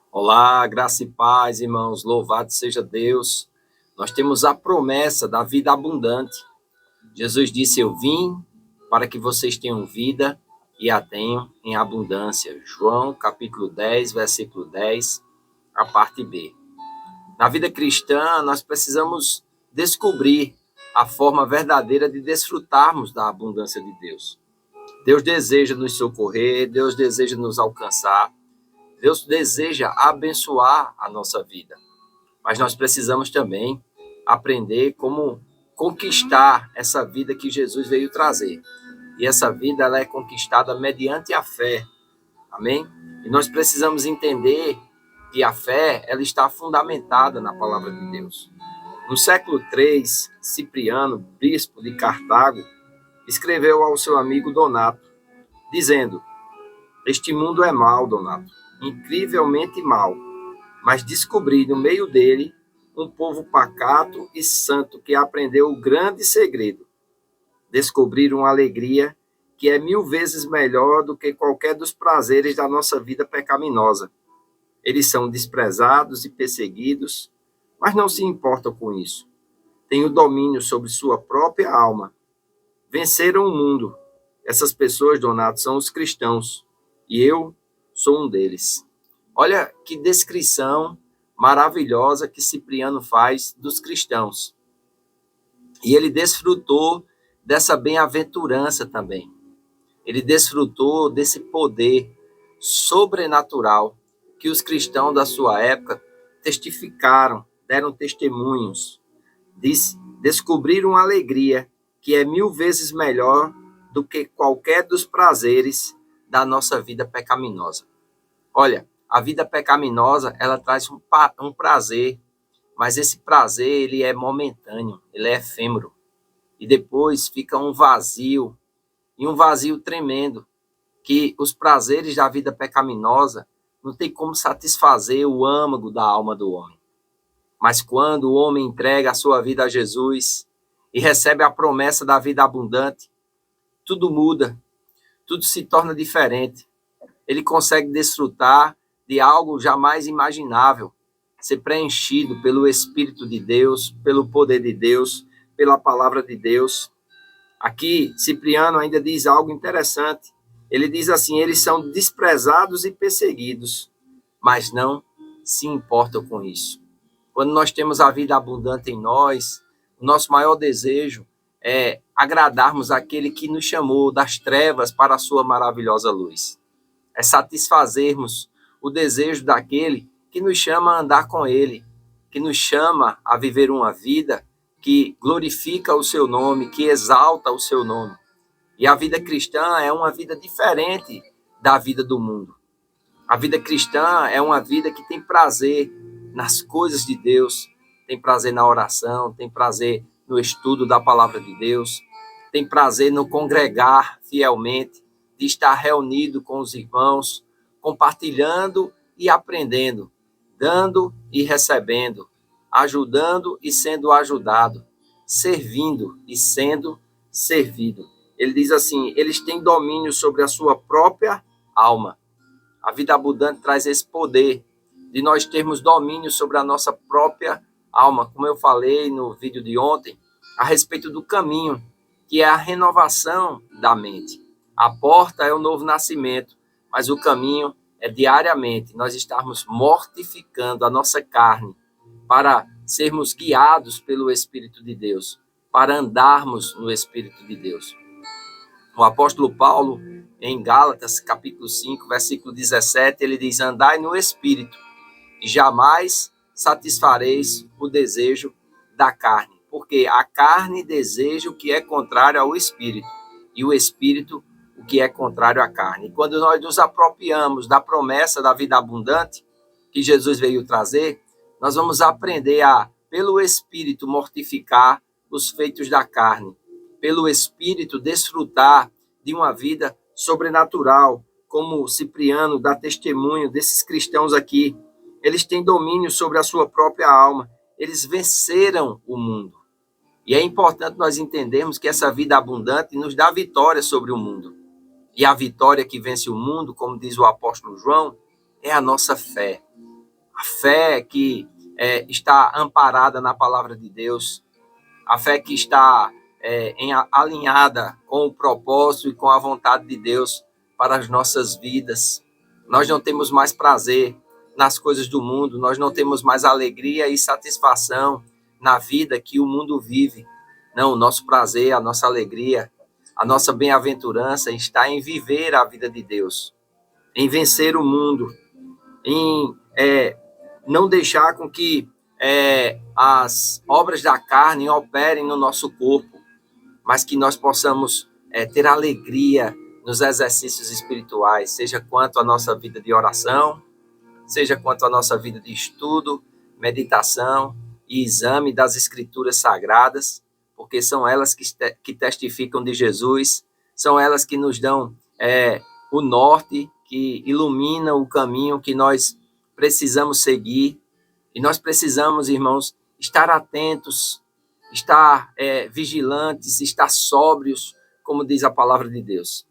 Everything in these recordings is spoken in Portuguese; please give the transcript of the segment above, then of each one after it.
Olá, graça e paz, irmãos. Louvado seja Deus. Nós temos a promessa da vida abundante. Jesus disse: Eu vim para que vocês tenham vida e a tenham em abundância. João, capítulo 10, versículo 10, a parte B. Na vida cristã, nós precisamos descobrir a forma verdadeira de desfrutarmos da abundância de Deus. Deus deseja nos socorrer, Deus deseja nos alcançar. Deus deseja abençoar a nossa vida, mas nós precisamos também aprender como conquistar essa vida que Jesus veio trazer. E essa vida ela é conquistada mediante a fé. Amém? E nós precisamos entender que a fé ela está fundamentada na palavra de Deus. No século III, Cipriano, bispo de Cartago, escreveu ao seu amigo Donato, dizendo: Este mundo é mau, Donato, incrivelmente mau, mas descobri no meio dele um povo pacato e santo que aprendeu o grande segredo. Descobrir uma alegria que é 1000 vezes melhor do que qualquer dos prazeres da nossa vida pecaminosa. Eles são desprezados e perseguidos, mas não se importam com isso. Têm o domínio sobre sua própria alma. Venceram o mundo. Essas pessoas, Donato, são os cristãos. E eu sou um deles. Olha que descrição maravilhosa que Cipriano faz dos cristãos. E ele desfrutou dessa bem-aventurança também. Ele desfrutou desse poder sobrenatural que os cristãos da sua época testificaram, deram testemunhos. Descobriram uma alegria que é 1000 vezes melhor do que qualquer dos prazeres da nossa vida pecaminosa. Olha, a vida pecaminosa, ela traz um prazer, mas esse prazer, ele é momentâneo, ele é efêmero. E depois fica um vazio, e um vazio tremendo, que os prazeres da vida pecaminosa não tem como satisfazer o âmago da alma do homem. Mas quando o homem entrega a sua vida a Jesus e recebe a promessa da vida abundante, tudo muda, tudo se torna diferente. Ele consegue desfrutar de algo jamais imaginável, ser preenchido pelo Espírito de Deus, pelo poder de Deus, pela palavra de Deus. Aqui, Cipriano ainda diz algo interessante. Ele diz assim: eles são desprezados e perseguidos, mas não se importam com isso. Quando nós temos a vida abundante em nós, o nosso maior desejo é agradarmos aquele que nos chamou das trevas para a sua maravilhosa luz. É satisfazermos o desejo daquele que nos chama a andar com ele, que nos chama a viver uma vida que glorifica o seu nome, que exalta o seu nome. E a vida cristã é uma vida diferente da vida do mundo. A vida cristã é uma vida que tem prazer nas coisas de Deus, tem prazer na oração, tem prazer no estudo da palavra de Deus, tem prazer no congregar fielmente, de estar reunido com os irmãos, compartilhando e aprendendo, dando e recebendo, ajudando e sendo ajudado, servindo e sendo servido. Ele diz assim: eles têm domínio sobre a sua própria alma. A vida abundante traz esse poder de nós termos domínio sobre a nossa própria alma, como eu falei no vídeo de ontem, a respeito do caminho, que é a renovação da mente. A porta é o novo nascimento, mas o caminho é diariamente nós estarmos mortificando a nossa carne para sermos guiados pelo Espírito de Deus, para andarmos no Espírito de Deus. O apóstolo Paulo, em Gálatas, capítulo 5, versículo 17, ele diz: andai no Espírito, e jamais satisfareis o desejo da carne, porque a carne deseja o que é contrário ao Espírito, e o Espírito o que é contrário à carne. E quando nós nos apropriamos da promessa da vida abundante que Jesus veio trazer, nós vamos aprender a, pelo Espírito, mortificar os feitos da carne, pelo Espírito, desfrutar de uma vida sobrenatural, como Cipriano dá testemunho desses cristãos aqui. Eles têm domínio sobre a sua própria alma, eles venceram o mundo. E é importante nós entendermos que essa vida abundante nos dá vitória sobre o mundo. E a vitória que vence o mundo, como diz o apóstolo João, é a nossa fé. a fé que está amparada na palavra de Deus, a fé que está alinhada com o propósito e com a vontade de Deus para as nossas vidas. Nós não temos mais prazer nas coisas do mundo, nós não temos mais alegria e satisfação na vida que o mundo vive. Não, o nosso prazer, a nossa alegria, a nossa bem-aventurança está em viver a vida de Deus, em vencer o mundo, em não deixar com que as obras da carne operem no nosso corpo, mas que nós possamos ter alegria nos exercícios espirituais, seja quanto à nossa vida de oração, seja quanto à nossa vida de estudo, meditação e exame das Escrituras Sagradas, porque são elas que testificam de Jesus, são elas que nos dão o norte, que ilumina o caminho que nós precisamos seguir. E nós precisamos, irmãos, estar atentos, estar vigilantes, estar sóbrios, como diz a palavra de Deus.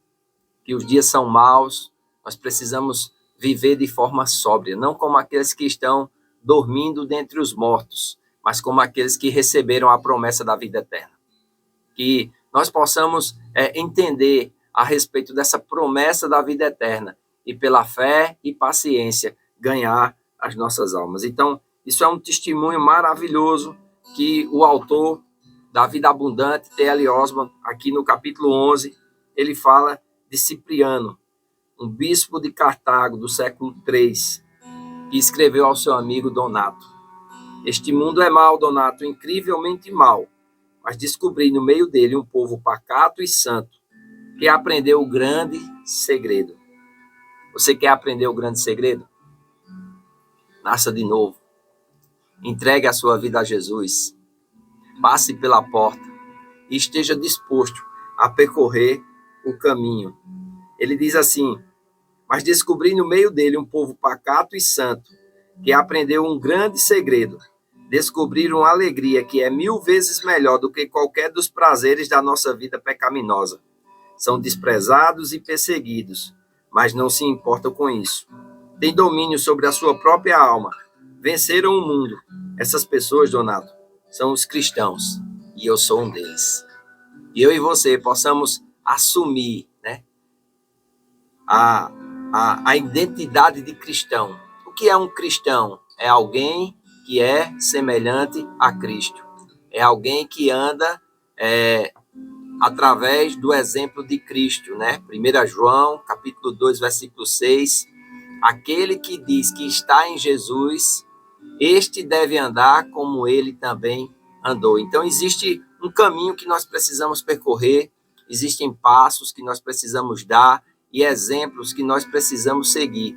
Que os dias são maus, nós precisamos viver de forma sóbria, não como aqueles que estão dormindo dentre os mortos, mas como aqueles que receberam a promessa da vida eterna. Que nós possamos entender a respeito dessa promessa da vida eterna e pela fé e paciência ganhar as nossas almas. Então, isso é um testemunho maravilhoso que o autor da Vida Abundante, T.L. Osborn, aqui no capítulo 11, ele fala de Cipriano, um bispo de Cartago do século III, que escreveu ao seu amigo Donato: este mundo é mau, Donato, incrivelmente mau, mas descobri no meio dele um povo pacato e santo, que aprendeu o grande segredo. Você quer aprender o grande segredo? Nasça de novo. Entregue a sua vida a Jesus. Passe pela porta e esteja disposto a percorrer o caminho. Ele diz assim: mas descobri no meio dele um povo pacato e santo, que aprendeu um grande segredo. Descobriram uma alegria que é 1000 vezes melhor do que qualquer dos prazeres da nossa vida pecaminosa. São desprezados e perseguidos, mas não se importam com isso. Têm domínio sobre a sua própria alma. Venceram o mundo. Essas pessoas, Donato, são os cristãos, e eu sou um deles. E eu e você possamos assumir, né, a identidade de cristão. O que é um cristão? É alguém que é semelhante a Cristo. É alguém que anda através do exemplo de Cristo, né? 1 João, capítulo 2, versículo 6. Aquele que diz que está em Jesus, este deve andar como ele também andou. Então, existe um caminho que nós precisamos percorrer, existem passos que nós precisamos dar e exemplos que nós precisamos seguir.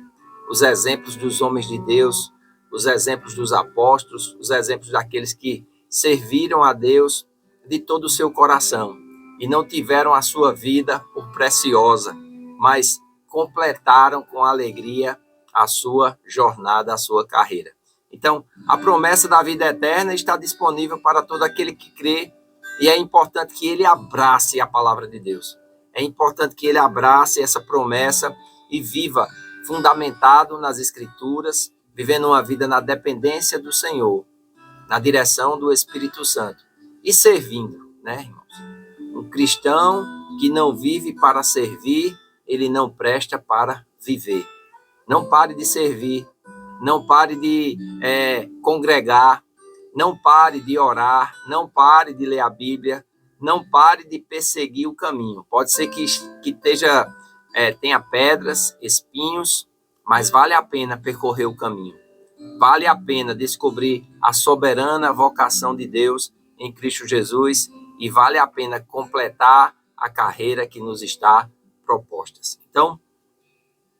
Os exemplos dos homens de Deus, os exemplos dos apóstolos, os exemplos daqueles que serviram a Deus de todo o seu coração e não tiveram a sua vida por preciosa, mas completaram com alegria a sua jornada, a sua carreira. Então, a promessa da vida eterna está disponível para todo aquele que crê, e é importante que ele abrace a palavra de Deus. É importante que ele abrace essa promessa e viva fundamentado nas Escrituras, vivendo uma vida na dependência do Senhor, na direção do Espírito Santo e servindo, né, irmãos? Um cristão que não vive para servir, ele não presta para viver. Não pare de servir, não pare de congregar, não pare de orar, não pare de ler a Bíblia, não pare de perseguir o caminho. Pode ser que tenha pedras, espinhos, mas vale a pena percorrer o caminho. Vale a pena descobrir a soberana vocação de Deus em Cristo Jesus e vale a pena completar a carreira que nos está proposta. Então,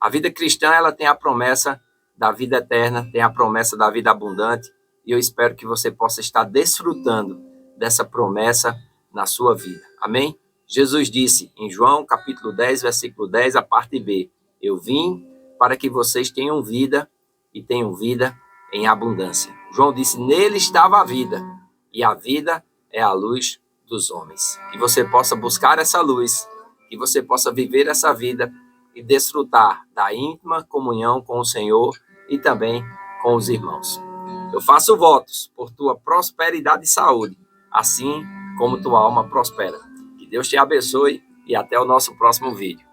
a vida cristã, ela tem a promessa da vida eterna, tem a promessa da vida abundante, e eu espero que você possa estar desfrutando dessa promessa na sua vida. Amém? Jesus disse em João, capítulo 10, versículo 10, a parte B: eu vim para que vocês tenham vida e tenham vida em abundância. João disse: nele estava a vida, e a vida é a luz dos homens. Que você possa buscar essa luz, que você possa viver essa vida e desfrutar da íntima comunhão com o Senhor e também com os irmãos. Eu faço votos por tua prosperidade e saúde, assim como tua alma prospera. Que Deus te abençoe e até o nosso próximo vídeo.